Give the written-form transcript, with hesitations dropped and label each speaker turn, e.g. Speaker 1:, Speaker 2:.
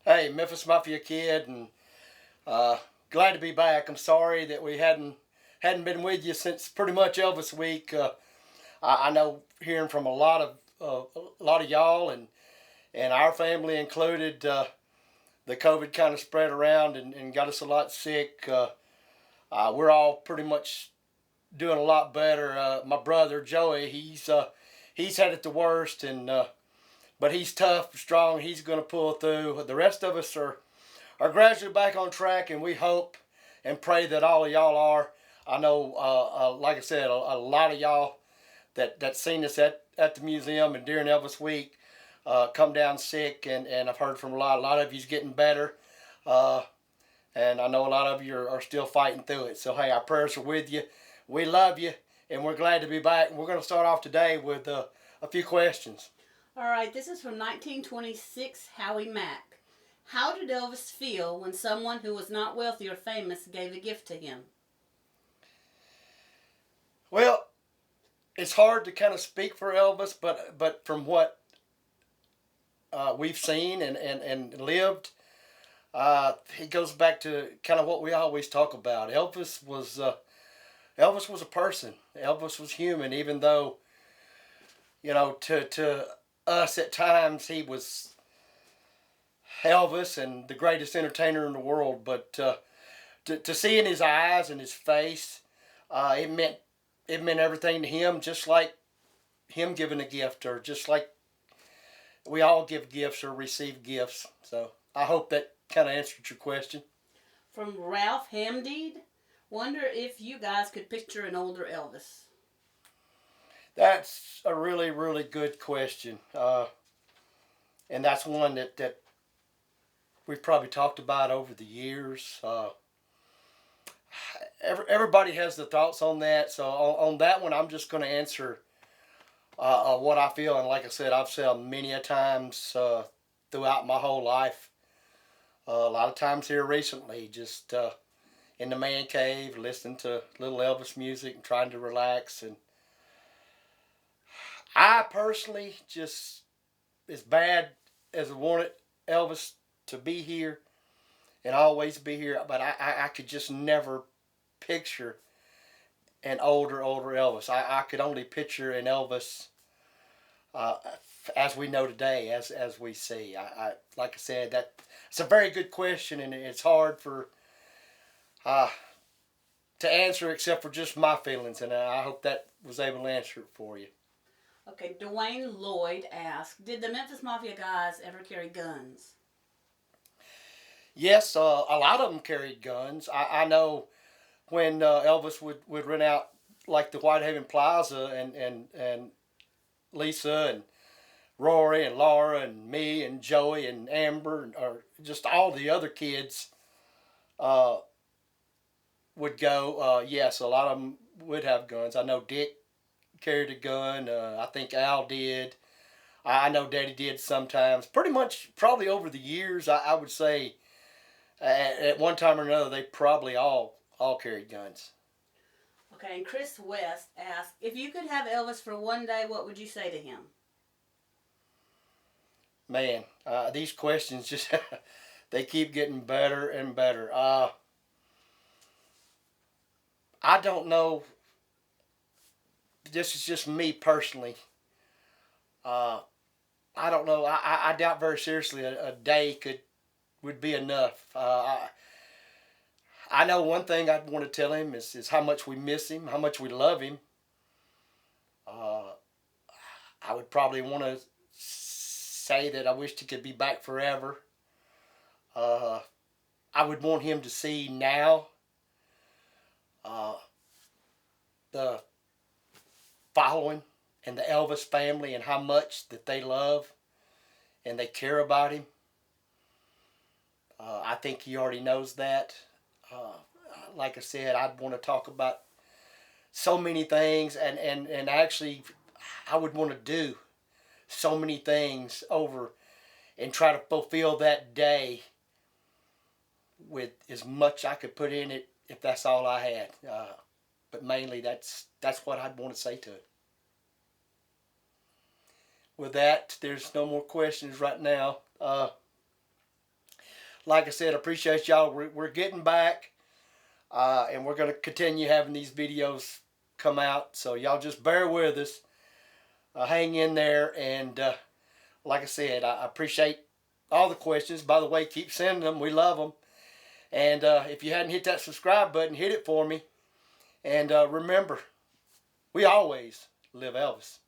Speaker 1: Hey, Memphis Mafia kid, and uh, glad to be back. I'm sorry that we hadn't been with you since pretty much Elvis week. I know hearing from a lot of y'all and our family included, the COVID kind of spread around and got us a lot sick. We're all pretty much doing a lot better. My brother Joey, he's had it the worst, and but he's tough, strong. He's going to pull through. The rest of us are gradually back on track, and we hope and pray that all of y'all are. I know, like I said, a lot of y'all that seen us at the museum and during Elvis week come down sick, and I've heard from a lot of you's getting better, uh, and I know a lot of you are still fighting through it. So hey, our prayers are with you. We love you, and we're glad to be back. We're going to start off today with a few questions.
Speaker 2: All right, this is from 1926, Howie Mack. How did Elvis feel when someone who was not wealthy or famous gave a gift to him?
Speaker 1: Well, it's hard to kind of speak for Elvis, but from what we've seen and lived, it goes back to kind of what we always talk about. Elvis was a person. Elvis was human, even though to us at times he was Elvis and the greatest entertainer in the world. But to see in his eyes and his face, it meant everything to him, just like him giving a gift, or just like we all give gifts or receive gifts. So I hope that kind of answered your question.
Speaker 2: From Ralph Hamdeed. Wonder if you guys could picture an older Elvis.
Speaker 1: That's a really, really good question. And that's one that we've probably talked about over the years. Everybody has the thoughts on that. So on that one, I'm just going to answer what I feel. And like I said, I've said many a times throughout my whole life. A lot of times here recently, just in the man cave, listening to little Elvis music and trying to relax. And I personally just, as bad as I wanted Elvis to be here and always be here, but I could just never picture an older Elvis. I could only picture an Elvis uh, as we know today, as we see. Like I said, that it's a very good question, and it's hard for uh, to answer except for just my feelings, and I hope that was able to answer it for you.
Speaker 2: Okay, Dwayne Lloyd asked, did the Memphis Mafia guys ever carry guns?
Speaker 1: Yes, a lot of them carried guns. I know when Elvis would rent out like the Whitehaven Plaza, and Lisa and Rory and Laura and me and Joey and Amber, or just all the other kids uh, would go. Yes, a lot of them would have guns. I know Dick carried a gun. I think Al did. I know Daddy did sometimes. Pretty much, probably over the years, I would say at one time or another, they probably all carried guns.
Speaker 2: Okay, and Chris West asked, if you could have Elvis for one day, what would you say to him?
Speaker 1: Man, these questions just they keep getting better and better. I don't know. This is just me personally. Uh, I don't know. I doubt very seriously a day would be enough. I know one thing I'd want to tell him is how much we miss him, how much we love him. Uh, I would probably want to say that I wished he could be back forever. Uh, I would want him to see now uh, the following and the Elvis family and how much that they love and they care about him. I think he already knows that. Uh, like I said, I'd want to talk about so many things, and actually, I would want to do so many things over and try to fulfill that day with as much I could put in it if that's all I had. But mainly, that's what I'd want to say to it. With that, there's no more questions right now. like I said, appreciate y'all. We're getting back, and we're going to continue having these videos come out. So y'all just bear with us. Hang in there, and like I said, I appreciate all the questions. By the way, keep sending them. We love them. And if you hadn't hit that subscribe button, hit it for me. And remember, we always live Elvis.